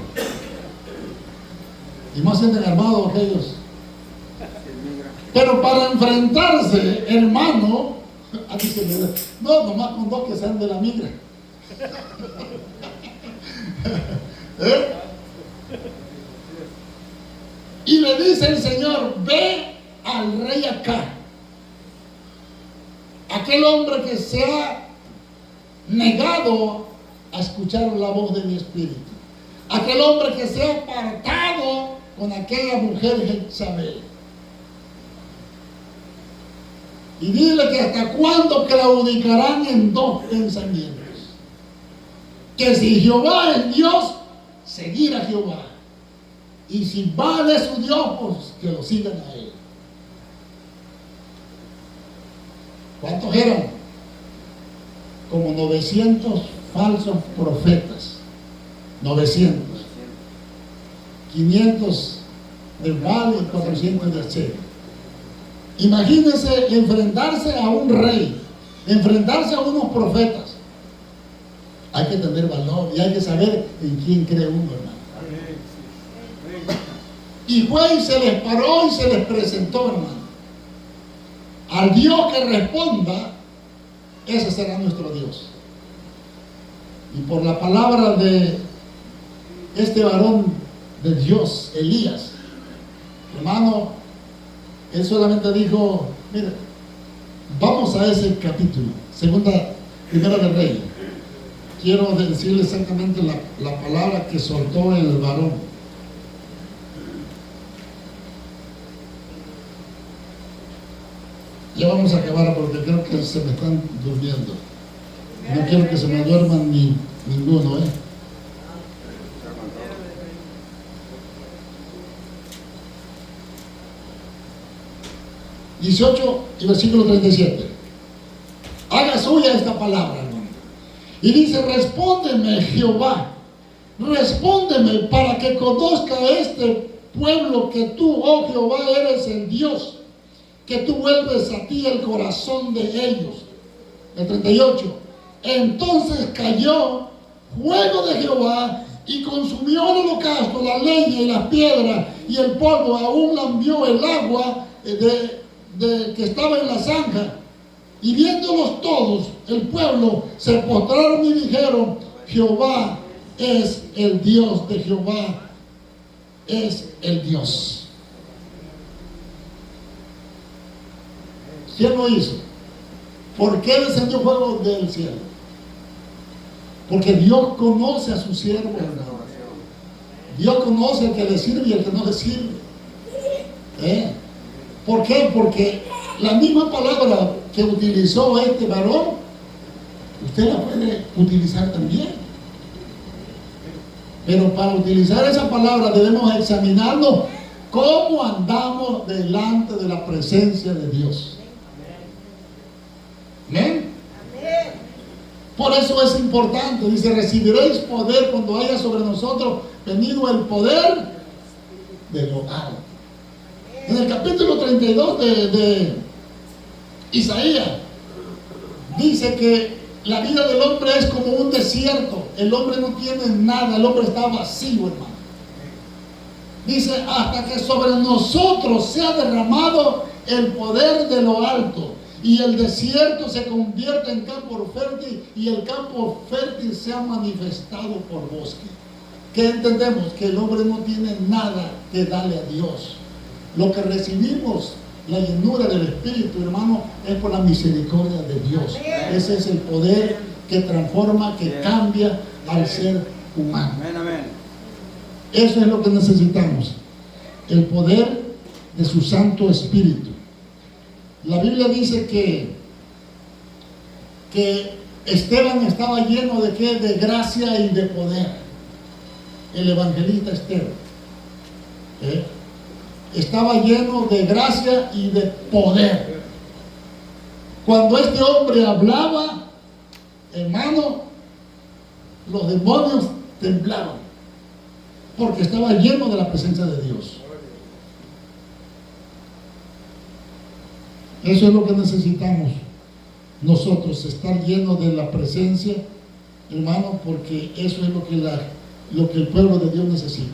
Y más sienten armados aquellos. Pero para enfrentarse, hermano, no, nomás con 2 que sean de la migra. ¿Eh? Y le dice el Señor: ve al rey acá. Aquel hombre que se ha negado a escuchar la voz de mi espíritu. Aquel hombre que se ha apartado con aquella mujer Jezabel. Y dile que hasta cuándo claudicarán en 2 pensamientos. Que si Jehová es Dios, seguir a Jehová. Y si vale su Dios, pues que lo sigan a él. ¿Cuántos eran? Como 900 falsos profetas. 900. 500 de Baal y 400 de Acera. Imagínense enfrentarse a un rey, enfrentarse a unos profetas. Hay que tener valor y hay que saber en quién cree uno, hermano. Y fue y se les paró y se les presentó, hermano. Al Dios que responda, ese será nuestro Dios. Y por la palabra de este varón de Dios, Elías, hermano, Él solamente dijo, mire, vamos a ese capítulo, Primera de Reyes. Quiero decirle exactamente la palabra que soltó el varón. Ya vamos a acabar porque creo que se me están durmiendo. No quiero que se me duerman ninguno, ¿eh? Y versículo 37. Haga suya esta palabra, hermano. Y dice, respóndeme, Jehová, respóndeme para que conozca este pueblo que tú, oh Jehová, eres el Dios, que tú vuelves a ti el corazón de ellos. El 38. Entonces cayó fuego de Jehová y consumió el holocausto, la leña y las piedras y el polvo, aún lambió el agua que estaba en la zanja. Y viéndolos todos, el pueblo se postraron y dijeron, Jehová es el Dios de Jehová, es el Dios. ¿Quién lo hizo? ¿Por qué descendió fuego del cielo? Porque Dios conoce a su siervo, hermano. Dios conoce al que le sirve y al que no le sirve. ¿Por qué? Porque la misma palabra que utilizó este varón, usted la puede utilizar también. Pero para utilizar esa palabra debemos examinarnos cómo andamos delante de la presencia de Dios. ¿Amén? Por eso es importante, dice, recibiréis poder cuando haya sobre nosotros venido el poder de lo alto. En el capítulo 32 de Isaías dice que la vida del hombre es como un desierto. El hombre no tiene nada, el hombre está vacío, hermano. Dice, hasta que sobre nosotros sea derramado el poder de lo alto y el desierto se convierte en campo fértil y el campo fértil se ha manifestado por bosque. ¿Qué entendemos? Que el hombre no tiene nada que darle a Dios. Lo que recibimos, la llenura del Espíritu, hermano, es por la misericordia de Dios. Ese es el poder que transforma, que cambia al ser humano. Eso es lo que necesitamos, el poder de su Santo Espíritu. La Biblia dice que Esteban estaba lleno de ¿qué? De gracia y de poder. El evangelista Esteban estaba lleno de gracia y de poder. Cuando este hombre hablaba, hermano, los demonios temblaban, porque estaba lleno de la presencia de Dios. Eso es lo que necesitamos nosotros, estar llenos de la presencia, hermano, porque eso es lo que el pueblo de Dios necesita.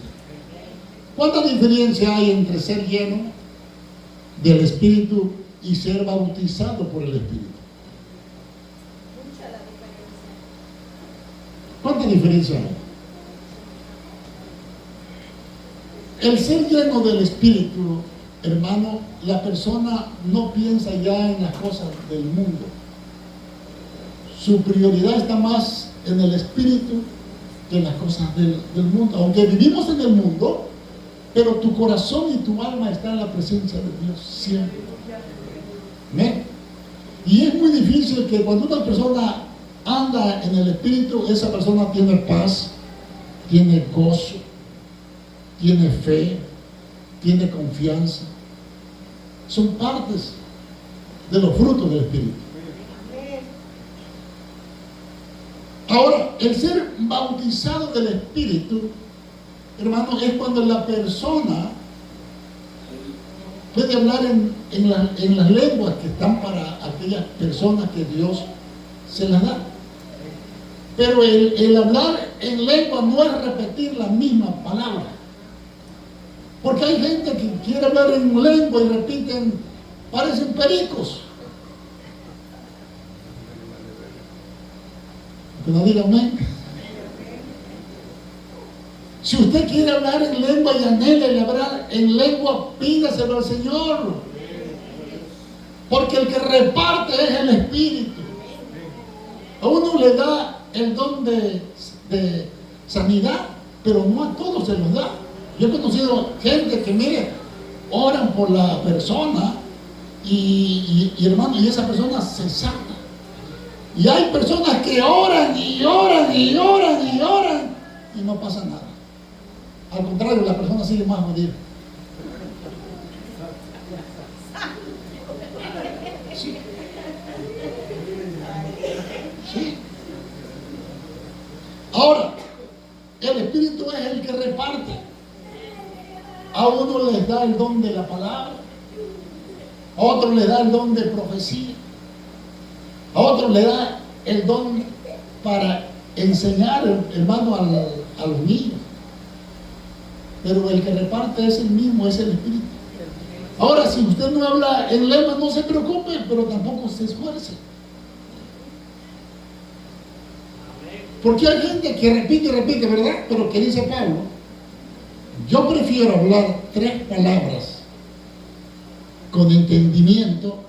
¿Cuánta diferencia hay entre ser lleno del Espíritu y ser bautizado por el Espíritu? Mucha la diferencia. ¿Cuánta diferencia hay? El ser lleno del Espíritu, hermano, la persona no piensa ya en las cosas del mundo. Su prioridad está más en el Espíritu que en las cosas del mundo. Aunque vivimos en el mundo, pero tu corazón y tu alma están en la presencia de Dios siempre. ¿Amén? Y es muy difícil que cuando una persona anda en el Espíritu, esa persona tiene paz, tiene gozo, tiene fe, tiene confianza. Son partes de los frutos del Espíritu. Ahora, el ser bautizado del Espíritu, hermano, es cuando la persona puede hablar en las lenguas que están para aquellas personas que Dios se las da. Pero el hablar en lengua no es repetir la misma palabra. Porque hay gente que quiere hablar en lengua y repiten, parecen pericos. Que no digan amén. Si usted quiere hablar en lengua y anhela y hablar en lengua, pídaselo al Señor. Porque el que reparte es el Espíritu. A uno le da el don de sanidad, pero no a todos se los da. Yo he conocido gente que, mire, oran por la persona y hermano, y esa persona se sana. Y hay personas que oran y oran y oran y oran y no pasa nada. Al contrario, la persona sigue más jodida. Sí. Sí. Ahora, el Espíritu es el que reparte. A uno les da el don de la palabra, a otro le da el don de profecía, a otro le da el don para enseñar, hermano, a los niños. Pero el que reparte es el mismo, es el Espíritu. Ahora, si usted no habla en lengua, no se preocupe, pero tampoco se esfuerce. Porque hay gente que repite, ¿verdad? Pero que dice Pablo, yo prefiero hablar 3 palabras con entendimiento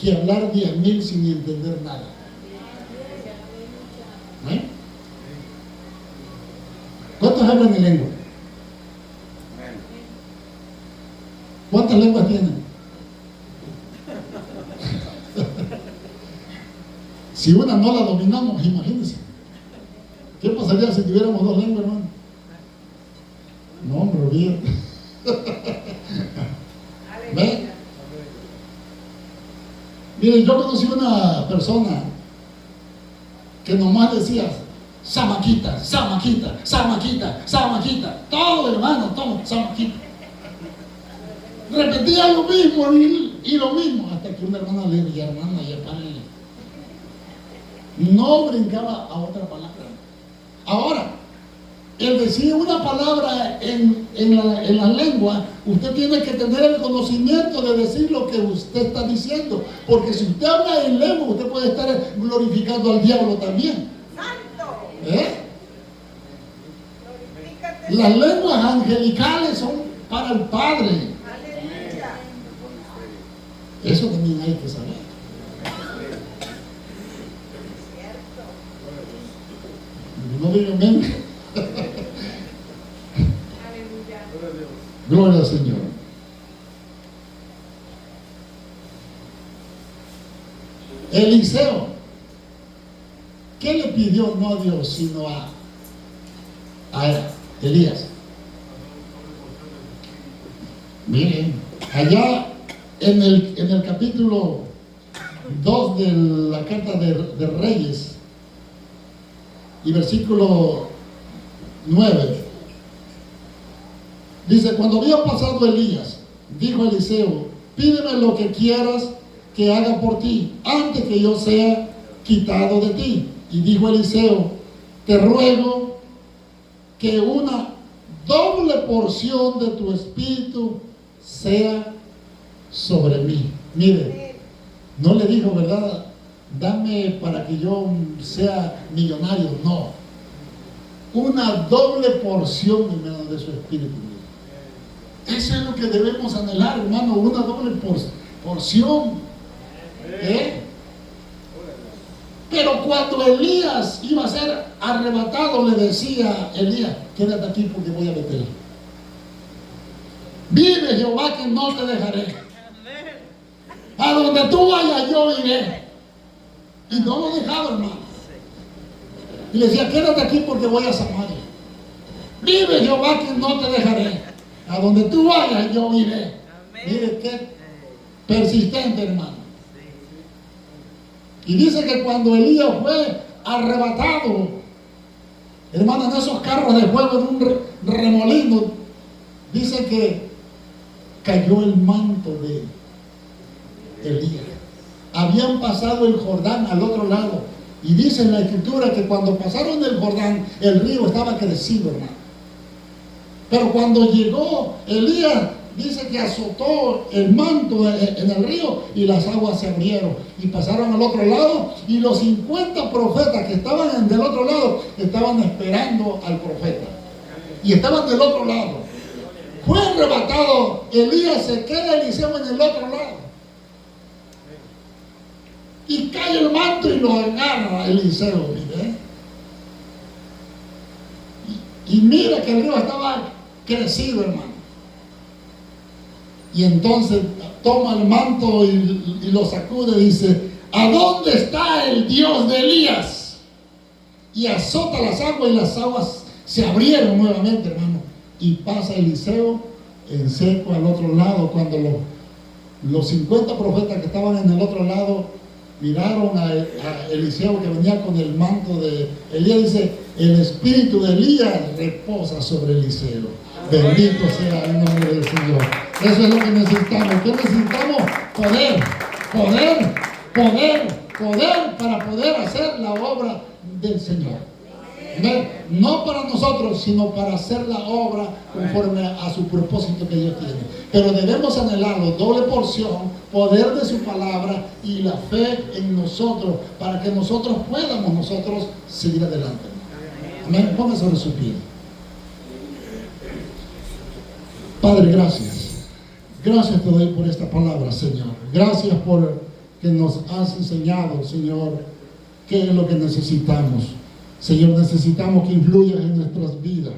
que hablar 10,000 sin entender nada. ¿Eh? ¿Cuántos hablan en lengua? ¿Cuántas lenguas tienen? Si una no la dominamos, imagínense. ¿Qué pasaría si tuviéramos 2 lenguas, hermano? No, hombre, olvídate. ¿Ven? Miren, yo conocí una persona que nomás decía Samaquita, Samaquita, Samaquita, Samaquita. Todo, hermano, todo, Samaquita. Repetía lo mismo y lo mismo, hasta que una hermana le dijo, hermana, ya párale. No brincaba a otra palabra. Ahora, el decir una palabra en la lengua, usted tiene que tener el conocimiento de decir lo que usted está diciendo. Porque si usted habla en lengua, usted puede estar glorificando al diablo también. ¿Eh? Las lenguas angelicales son para el Padre. Eso también hay que saber. No digan amén. Gloria al Señor. Eliseo, ¿qué le pidió? No a Dios, sino a Elías. Miren, allá en el capítulo 2 de la carta de Reyes y versículo 9, dice, cuando había pasado Elías, dijo Eliseo, pídeme lo que quieras que haga por ti, antes que yo sea quitado de ti. Y dijo Eliseo, te ruego que una doble porción de tu espíritu sea sobre mí. Mire, no le dijo, ¿verdad? Dame para que yo sea millonario. No. Una doble porción, hermano, de su espíritu. Eso es lo que debemos anhelar, hermano. Una doble porción. ¿Eh? Pero cuando Elías iba a ser arrebatado, le decía Elías, quédate aquí porque voy a meter. Vive Jehová que no te dejaré. A donde tú vayas yo iré. Y no lo dejaba, hermano. Y le decía, quédate aquí porque voy a Samaria. Vive Jehová que no te dejaré. A donde tú vayas yo iré. Mire qué persistente, hermano. Y dice que cuando Elías fue arrebatado, hermano, en esos carros de fuego, en un remolino, dice que cayó el manto de Elías. Habían pasado el Jordán al otro lado. Y dice en la escritura que cuando pasaron el Jordán, el río estaba crecido, hermano. Pero cuando llegó Elías, dice que azotó el manto en el río y las aguas se abrieron y pasaron al otro lado, y los 50 profetas que estaban del otro lado estaban esperando al profeta y estaban del otro lado. Fue arrebatado Elías, se queda Eliseo en el otro lado. Y cae el manto y lo agarra Eliseo, mire. Y mira que el río estaba crecido, hermano. Y entonces toma el manto y lo sacude y dice: ¿a dónde está el Dios de Elías? Y azota las aguas y las aguas se abrieron nuevamente, hermano. Y pasa Eliseo en seco al otro lado. Cuando los 50 profetas que estaban en el otro lado miraron a Eliseo que venía con el manto de Elías, dice: el espíritu de Elías reposa sobre Eliseo. Bendito sea el nombre del Señor. Eso es lo que necesitamos. ¿Qué necesitamos? Poder para poder hacer la obra del Señor. No para nosotros, sino para hacer la obra conforme a su propósito que Dios tiene. Pero debemos anhelarlo, doble porción, poder de su palabra y la fe en nosotros, para que nosotros podamos seguir adelante. Amén. Póngase sobre su pie. Padre, gracias. Gracias te doy por esta palabra, Señor. Gracias por que nos has enseñado, Señor, qué es lo que necesitamos. Señor, necesitamos que influyas en nuestras vidas.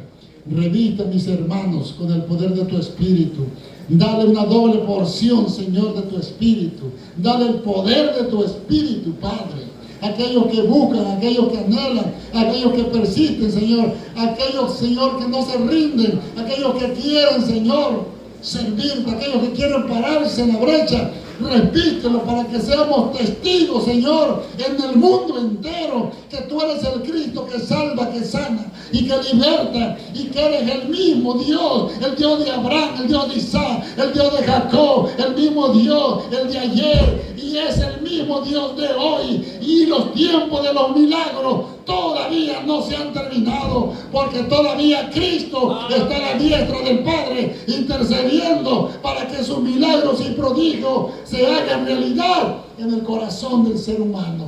Revista a mis hermanos con el poder de tu Espíritu. Dale una doble porción, Señor, de tu Espíritu. Dale el poder de tu Espíritu, Padre. Aquellos que buscan, aquellos que anhelan, aquellos que persisten, Señor. Aquellos, Señor, que no se rinden. Aquellos que quieren, Señor, servirte. Aquellos que quieren pararse en la brecha. Repítelo para que seamos testigos, Señor, en el mundo entero, que tú eres el Cristo que salva, que sana y que liberta, y que eres el mismo Dios, el Dios de Abraham, el Dios de Isaac, el Dios de Jacob, el mismo Dios, el de ayer, y es el mismo Dios de hoy. Y los tiempos de los milagros todavía no se han terminado, porque todavía Cristo está a la diestra del Padre intercediendo para que sus milagros y prodigios se hagan realidad en el corazón del ser humano.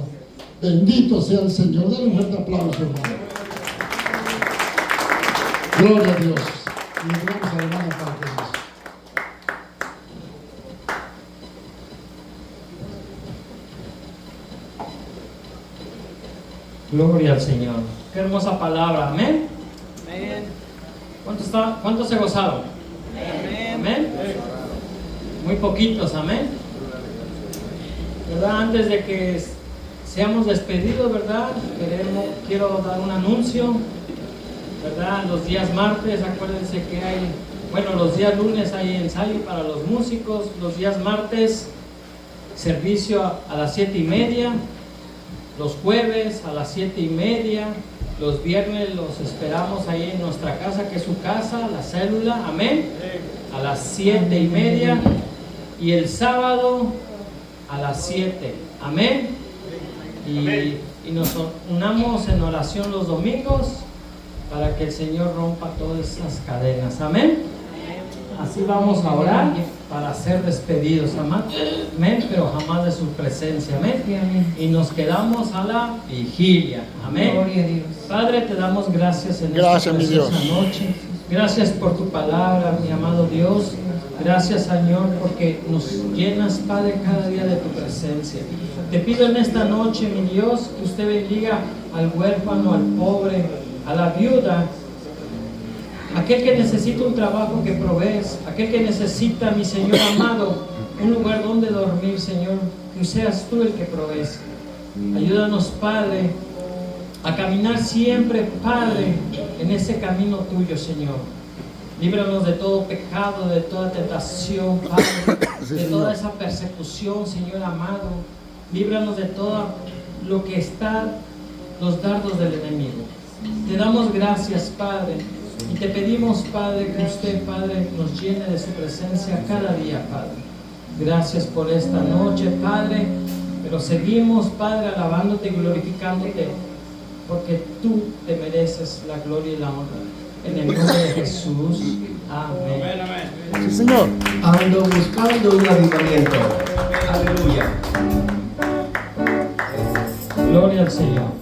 Bendito sea el Señor. Denle un fuerte aplauso, hermano. Gloria a Dios. Y vamos al hermano para que Dios. Gloria al Señor. Qué hermosa palabra. Amén. ¿Cuántos se gozaron? Amén. Muy poquitos. Amén. ¿Verdad? Antes de que seamos despedidos, ¿verdad? Quiero dar un anuncio. ¿Verdad? Los días martes, acuérdense que los días lunes hay ensayo para los músicos. Los días martes, servicio a las 7:30. Los jueves a las 7:30, los viernes los esperamos ahí en nuestra casa, que es su casa, la célula, amén, a las 7:30, y el sábado a las 7, amén, y nos unamos en oración los domingos para que el Señor rompa todas esas cadenas, amén. Así vamos a orar para ser despedidos, amén, pero jamás de su presencia, amén. Y nos quedamos a la vigilia, amén. Gloria a Dios. Padre, te damos gracias en esta preciosa noche. Gracias por tu palabra, mi amado Dios. Gracias, Señor, porque nos llenas, Padre, cada día de tu presencia. Te pido en esta noche, mi Dios, que usted bendiga al huérfano, al pobre, a la viuda, aquel que necesita un trabajo que provees, aquel que necesita, mi Señor amado, un lugar donde dormir, Señor, que seas tú el que provees. Ayúdanos, Padre, a caminar siempre, Padre, en ese camino tuyo, Señor. Líbranos de todo pecado, de toda tentación, Padre, de toda esa persecución, Señor amado. Líbranos de todo lo que está, los dardos del enemigo. Te damos gracias, Padre. Y te pedimos, Padre, que usted, Padre, nos llene de su presencia cada día, Padre. Gracias por esta noche, Padre. Pero seguimos, Padre, alabándote y glorificándote, porque tú te mereces la gloria y la honra. En el nombre de Jesús. Amén. Sí, Señor. Ando buscando un avivamiento. Aleluya. Gloria al Señor.